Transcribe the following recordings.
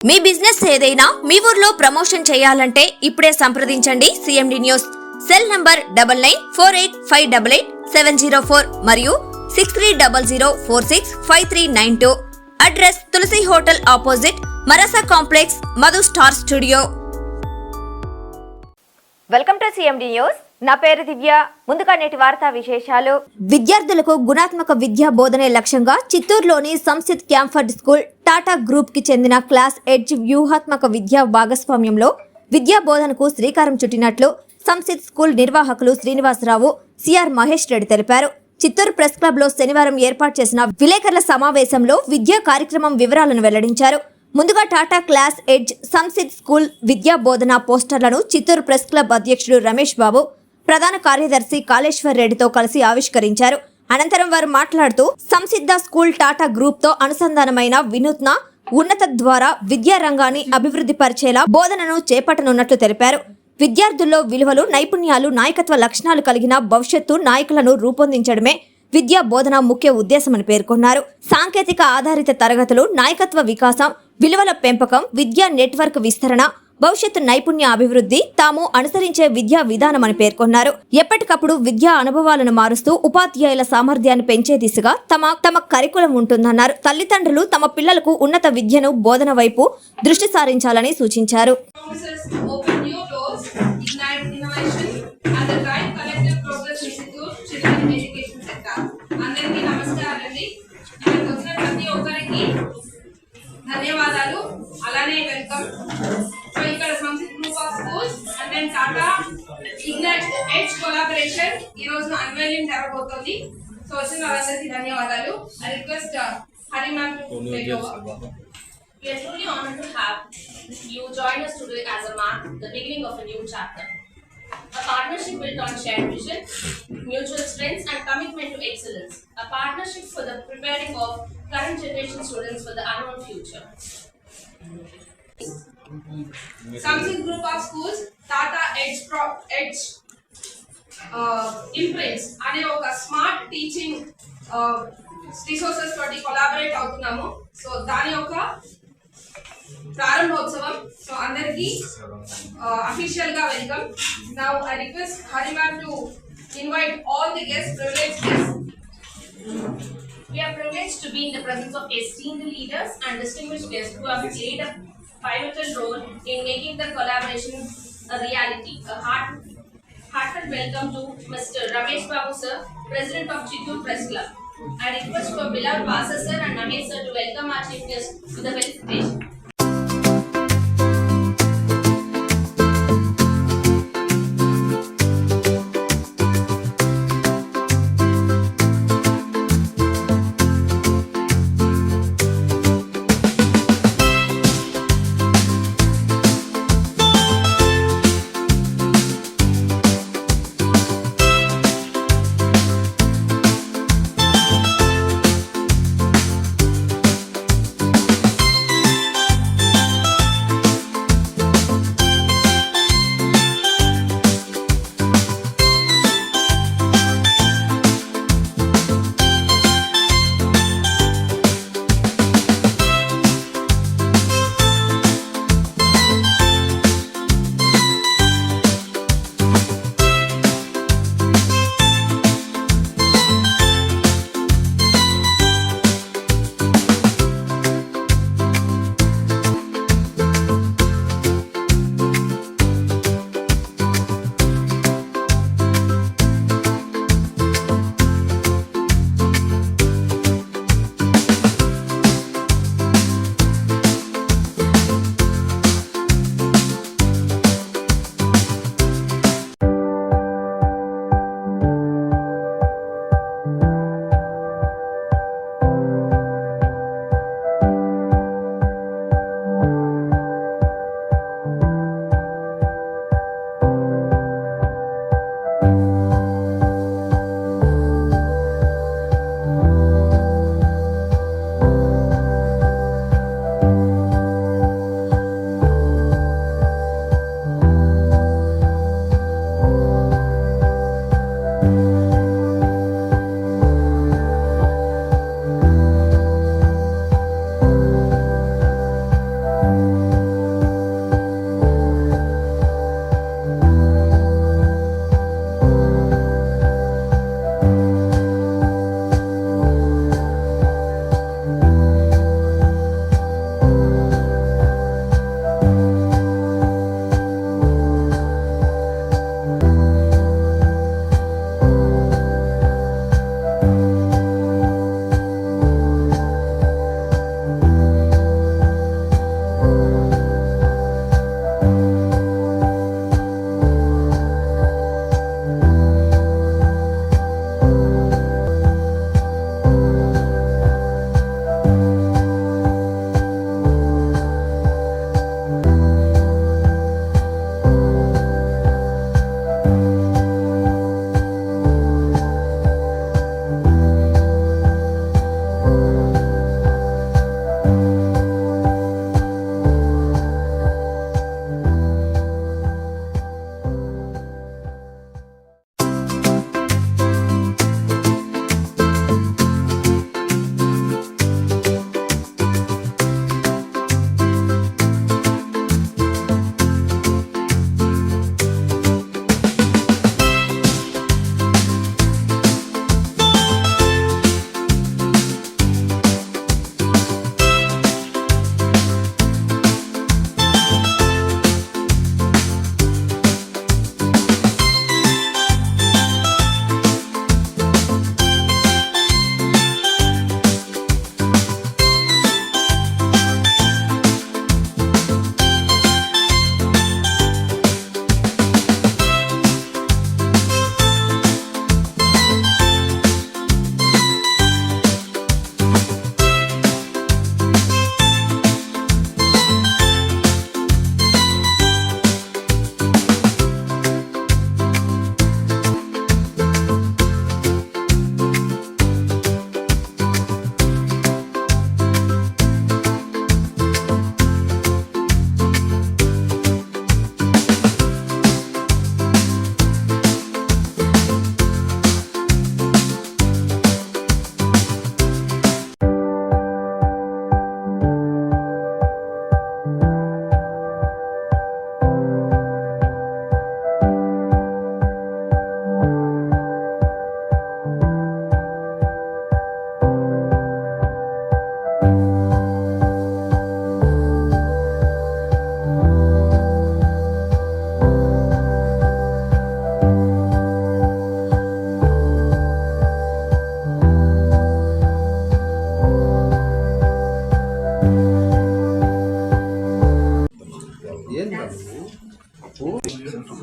మీ business ఏదైనా మీ ఊర్లో promotion చేయాలంటే ఇప్పుడే సంప్రదించండి సిఎండి న్యూస్. సెల్ నంబర్ 9948588704 మరియు 6300465392. అడ్రస్ తులసి హోటల్ ఆపోజిట్ మరసా complex, Madhu star studio. Welcome to CMD news. నా పేరు దివ్య. ముందుగా నేటి వార్తా విశేషాలు. విద్యార్థులకు గుణాత్మక విద్యా బోధనే లక్ష్యంగా చిత్తూరులోని సంసిత్ క్యాంఫర్డ్ స్కూల్ టాటా గ్రూప్ కి చెందిన క్లాస్ ఎడ్జ్ వ్యూహాత్మక విద్యా భాగస్వామ్యంలో విద్యా బోధనకు శ్రీకారం చుట్టినట్లు సంసిత్ స్కూల్ నిర్వాహకులు శ్రీనివాసరావు, సిఆర్ మహేష్ రెడ్డి తెలిపారు. చిత్తూరు ప్రెస్ క్లబ్ లో శనివారం ఏర్పాటు చేసిన విలేకరుల సమావేశంలో విద్యా కార్యక్రమం వివరాలను వెల్లడించారు. ముందుగా టాటా క్లాస్ ఎడ్జ్ సంసిత్ స్కూల్ విద్యా బోధన పోస్టర్లను చిత్తూరు ప్రెస్ క్లబ్ అధ్యక్షుడు రమేష్ బాబు, ప్రధాన కార్యదర్శి కాళేశ్వర్ రెడ్డితో కలిసి ఆవిష్కరించారు. అనంతరం వారు మాట్లాడుతూ సంసిద్ధ స్కూల్ టాటా గ్రూప్ తో అనుసంధానమైన వినూత్న ఉన్నత ద్వారా విద్యా రంగాన్ని అభివృద్ధి పరిచేలా బోధనను చేపట్టనున్నట్లు తెలిపారు. విద్యార్థుల్లో విలువలు, నైపుణ్యాలు, నాయకత్వ లక్షణాలు కలిగిన భవిష్యత్తు నాయకులను రూపొందించడమే విద్యా బోధన ముఖ్య ఉద్దేశమని పేర్కొన్నారు. సాంకేతిక ఆధారిత తరగతులు, నాయకత్వ వికాసం, విలువల పెంపకం, విద్యా నెట్వర్క్ విస్తరణ, భవిష్యత్తు నైపుణ్య అభివృద్ధి తాము అనుసరించే విద్యా విధానమని పేర్కొన్నారు. ఎప్పటికప్పుడు విద్యా అనుభవాలను మారుస్తూ ఉపాధ్యాయుల సామర్థ్యాన్ని పెంచే దిశగా తమ కరికులం ఉంటుందన్నారు. తల్లిదండ్రులు తమ పిల్లలకు ఉన్నత విద్యను బోధన వైపు దృష్టి సారించాలని సూచించారు. ధన్యవాదాలు. అలానే వెల్కమ్. సో ఇక్కడ Samsith group of schools and then Tata ignite edge collaboration ఈ రోజు అన్వైలింగ్ జరగబోతోంది. సో వచ్చిన వాళ్ళందరికీ ధన్యవాదాలు. I request Hari ma'am to take over. We are truly honored to have you join us today as a mark the beginning of a new chapter. A partnership built on shared vision, mutual strengths and commitment to excellence. A partnership for the preparing of current generation students for the unknown future. Samsith group of schools Tata edge imprints అనే ఒక smart teaching resources తోటి collaborate అవుతున్నాము. So దాని యొక్క ప్రారంభోత్సవం. So అందరికి official గా welcome. Now I request Hari ma'am to invite all the guest, privileged guests. We are privileged to be in the presence of esteemed leaders and distinguished guests who have played a pivotal role in making the collaboration a reality. A heartfelt welcome to Mr. Ramesh Babu sir, President of Chittoor Press Club. I request for beloved Vasa sir and Mahesh sir to welcome our chief guest to the felicitation.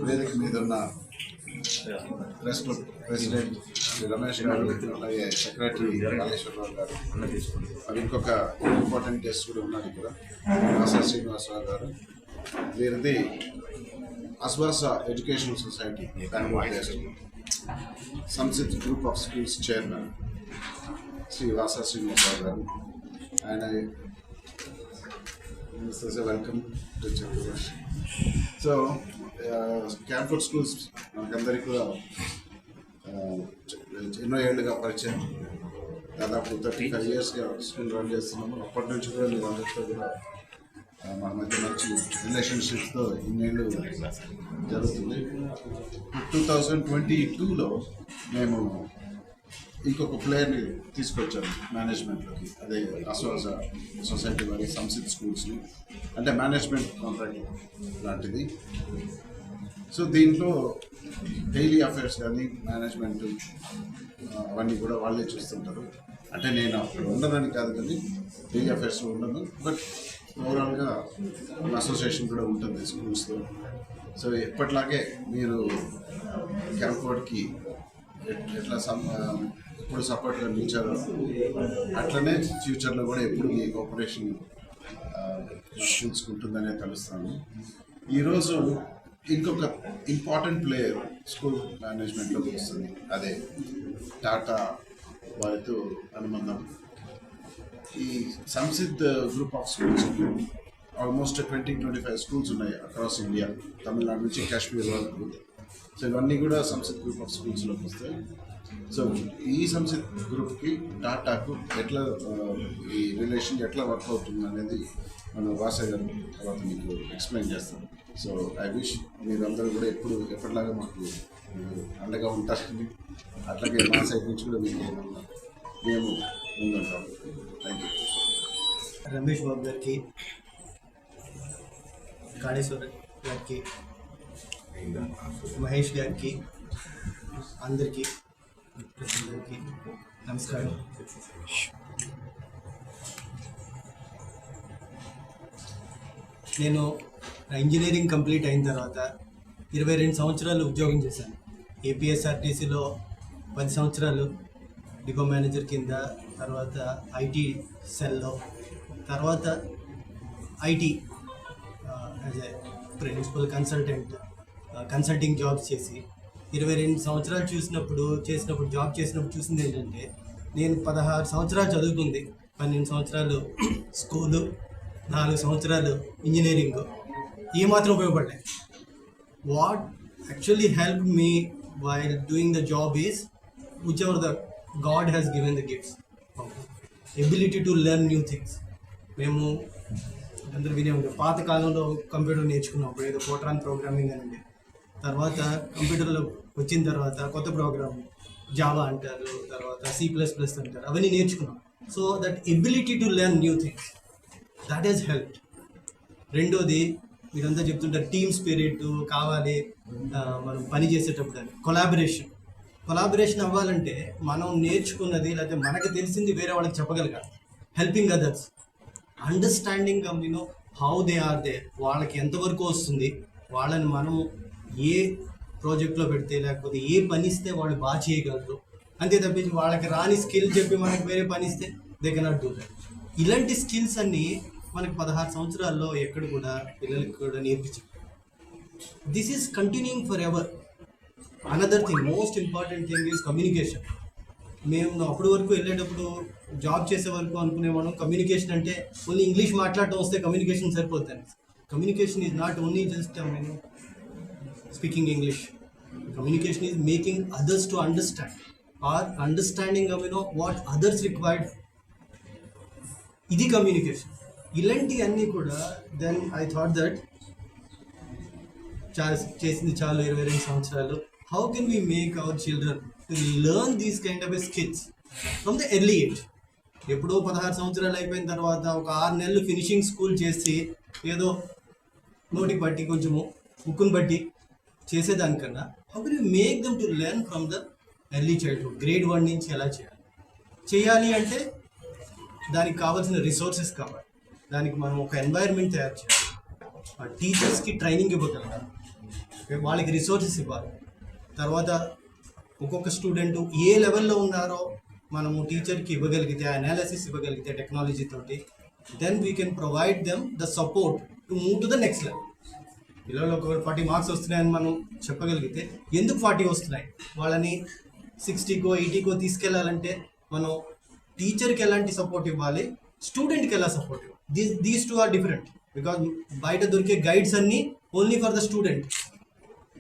వేదిక మీద ఉన్న press club president Shri Ramesh garu, అలాగే secretary Kaleswara Rao గారు, మరి ఇంకొక important guest కూడా ఉన్నారు ఇక్కడ, ఆశా శ్రీనివాసరావు గారు. వీరిది అస్వాస educational society Samsith group of schools chairman Shri Vasa Srinivasarao గారు. ఆయన welcome to Chandrababu. So camford schools మనకందరికీ కూడా ఎన్నో ఏళ్ళుగా పరిచయం, దాదాపు 35 yearsగా స్కూల్ రన్ చేస్తున్నాము. అప్పటి నుంచి కూడా మీరు అందరితో కూడా మన మధ్య మంచి రిలేషన్షిప్స్తో ఇన్నేళ్ళు జరుగుతుంది. 2022లో మేము ఇంకొక ప్లేయర్ని తీసుకొచ్చాము మేనేజ్మెంట్లోకి, అదే అసోజ సొసైటీ వారి సంసిత్ స్కూల్స్ని, అంటే మేనేజ్మెంట్ కాంట్రాక్ట్ లాంటిది. సో దీంట్లో డైలీ అఫైర్స్ కానీ మేనేజ్మెంట్ అవన్నీ కూడా వాళ్ళే చూస్తుంటారు. అంటే నేను అక్కడ ఉండనని కాదు, కానీ డైలీ అఫైర్స్లో ఉండను, బట్ ఓవరాల్గా అసోసియేషన్ కూడా ఉంటుంది స్కూల్స్లో. సో ఎప్పట్లాగే మీరు క్యాంఫర్డ్కి ఎట్లా ఎప్పుడు సపోర్ట్గా నిలిచారో అట్లనే ఫ్యూచర్లో కూడా ఎప్పుడు మీ కోఆపరేషన్ చూసుకుంటుందనే తెలుస్తాను. ఈరోజు ఇంకొక ఇంపార్టెంట్ ప్లేయర్ స్కూల్ మేనేజ్మెంట్లోకి వస్తుంది, అదే టాటా వారితో అనుబంధం. ఈ Samsiddh group of schools almost 20-25 schools ఉన్నాయి అక్రాస్ ఇండియా, తమిళనాడు నుంచి కాశ్మీర్ వరకు. సో ఇవన్నీ కూడా సంసిద్ధ్ గ్రూప్ ఆఫ్ స్కూల్స్లోకి వస్తాయి. సో ఈ సంసిద్ధ్ గ్రూప్కి టాటాకు ఎట్లా ఈ రిలేషన్ ఎట్లా వర్క్ అవుతుంది అనేది మన వాసా గారు తర్వాత మీకు ఎక్స్ప్లెయిన్ చేస్తాం. సో ఐ విష్ మీరందరూ కూడా ఎప్పటిలాగా మాకు అండగా ఉంటారని, అట్లాగే మా సైడ్ నుంచి కూడా మీకు మేము ముందుంటాం. Thank you. రమేష్ బాబు గారికి, కాళేశ్వర గారికి, మహేష్ గారికి, అందరికీ నమస్కారం. నేను ఇంజనీరింగ్ కంప్లీట్ అయిన తర్వాత 22 సంవత్సరాలు ఉద్యోగం చేశాను. ఏపీఎస్ఆర్టీసీలో 10 సంవత్సరాలు డిపో మేనేజర్ కింద, తర్వాత ఐటీ సెల్లో, తర్వాత IT as a principal consulting jobs చేసి 22 సంవత్సరాలు జాబ్ చేసినప్పుడు చూసింది ఏంటంటే, నేను 16 సంవత్సరాలు చదువుకుంది, 12 సంవత్సరాలు స్కూలు, 4 సంవత్సరాలు ఇంజనీరింగ్, ఏమాత్రం ఉపయోగపడ్డాయి. What actually help me while doing the job is which ever the God has given the gifts, ability to learn new things. మేము అందరూ వినే ఉంటాం, పాత కాలంలో కంప్యూటర్ నేర్చుకున్నప్పుడు ఏదో ఫోట్రాన్ ప్రోగ్రామింగ్ అని, తర్వాత కంప్యూటర్లో వచ్చిన తర్వాత కొత్త ప్రోగ్రామ్ జావా అంటారు, తర్వాత C++ అంటారు, అవన్నీ నేర్చుకున్నాం. So that ability to learn new things, that is help. రెండోది, మీరంతా చెప్తుంటారు టీమ్ స్పిరిట్ కావాలి మనం పని చేసేటప్పుడు అని. కొలాబరేషన్ అవ్వాలంటే మనం నేర్చుకున్నది లేకపోతే మనకు తెలిసింది వేరే వాళ్ళకి చెప్పగలగాలి. Helping others, understanding how they are they, వాళ్ళకి ఎంతవరకు వస్తుంది, వాళ్ళని మనం ఏ ప్రాజెక్ట్లో పెడితే లేకపోతే ఏ పని ఇస్తే వాళ్ళు బాగా చేయగలరు, అంతే తప్పించి వాళ్ళకి రాని స్కిల్ చెప్పి మనకి వేరే పని ఇస్తే దే కెనాట్ డూ దట్. ఇలాంటి స్కిల్స్ అన్నీ మనకి 16 సంవత్సరాల్లో ఎక్కడ కూడా పిల్లలకి కూడా నేర్పించాం. This is continuing for ever. Another thing, most important thing is communication. మేము అప్పటి వరకు వెళ్ళేటప్పుడు జాబ్ చేసే వరకు అనుకునేవాళ్ళం కమ్యూనికేషన్ అంటే ఓన్లీ ఇంగ్లీష్ మాట్లాడటం వస్తే కమ్యూనికేషన్ సరిపోతుంది. Communication is not only just speaking English. Communication is making others to understand or understanding what others required. Idi communication. Ilanti anni kuda, then I thought that chesindi chalu 22 samvatsaralu, how can we make our children to learn these kind of skills from the early age? ఎప్పుడో 16 సంవత్సరాలు అయిపోయిన తర్వాత ఒక 6 నెలలు finishing school చేసి ఏదో నోటికి బట్టి కొంచెము బుక్కుని బట్టి చేసేదానికన్నా how can you make them to learn from the early childhood. Grade 1 నుంచి ఎలా చేయాలి అంటే దానికి కావాల్సిన రిసోర్సెస్ కావాలి, దానికి మనం ఒక ఎన్వైర్న్మెంట్ తయారు చేయాలి. టీచర్స్కి ట్రైనింగ్ ఇవ్వగలగాలి, వాళ్ళకి రిసోర్సెస్ ఇవ్వాలి. తర్వాత ఒక్కొక్క స్టూడెంట్ ఏ లెవెల్లో ఉన్నారో మనము టీచర్కి ఇవ్వగలిగితే, అనాలిసిస్ ఇవ్వగలిగితే టెక్నాలజీ తోటి, then we can provide them the support to move to the next level. పిల్లలు ఒక 40 మార్క్స్ వస్తున్నాయని మనం చెప్పగలిగితే ఎందుకు 40 వస్తున్నాయి, వాళ్ళని 60కో 80కో తీసుకెళ్లాలంటే మనం టీచర్కి ఎలాంటి సపోర్ట్ ఇవ్వాలి, స్టూడెంట్కి ఎలా సపోర్ట్ ఇవ్వాలి. These two are different. Because బయట దొరికే గైడ్స్ అన్నీ ఓన్లీ ఫర్ ద స్టూడెంట్,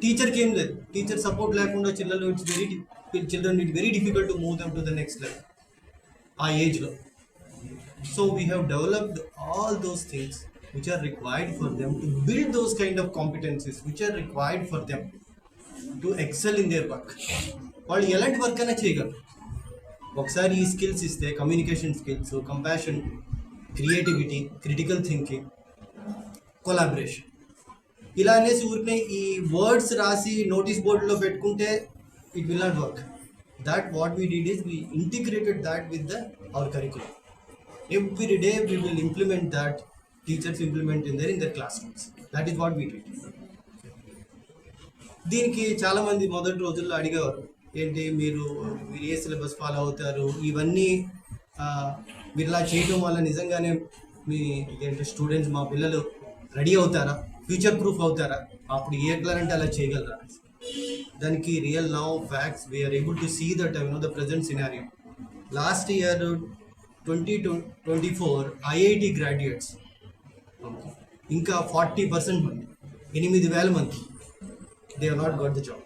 టీచర్కి ఏం లేదు. టీచర్ సపోర్ట్ లేకుండా children it very difficult to move them to the next level ఆ ఏజ్లో. So we have developed all those things which are required for them to build those kind of competencies which are required for them to excel in their work. వాళ్ళు ఎలాంటి work అయినా చేయగలరు ఒకసారి ఈ skills ఇస్తే. Communication skills, compassion, creativity, critical thinking, collaboration, ఇలా అనేసి ఊరికే ఈ వర్డ్స్ రాసి నోటీస్ బోర్డులో పెట్టుకుంటే it will not work. That what we did is we integrated that with our curriculum. Every day we will implement that. Teachers implement in their classrooms. That is what we did. దీనికి చాలామంది మొదటి రోజుల్లో అడిగేవారు, ఏంటి మీరు ఏ syllabus follow అవుతారు, ఇవన్నీ మీరు ఇలా చేయడం వల్ల నిజంగానే మీ ఏంటి స్టూడెంట్స్, మా పిల్లలు రెడీ అవుతారా, ఫ్యూచర్ ప్రూఫ్ అవుతారా, అప్పుడు ఎట్లంటే అలా చేయగలరా. దానికి real now facts we are able to see that the present scenario. Last year 2024 IIT graduates ఇంకా 40% మంది, 8,000 మంది, they are not got the job.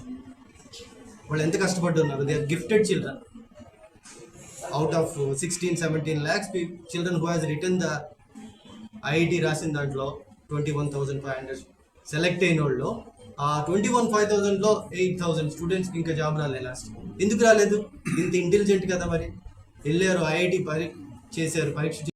వాళ్ళు ఎంత కష్టపడుతున్నారు. They are gifted children. Out of 16-17 lakhs children who has return the IIT రాసిన దాంట్లో 21,500 select అయిన వాళ్ళు, ఆ 21,500లో 8,000 స్టూడెంట్స్కి ఇంకా జాబ్ రాలేదు. లాస్ట్ ఎందుకు రాలేదు? ఇంత ఇంటెలిజెంట్ కదా, మరి వెళ్ళారు ఐఐటి చేశారు, పరీక్ష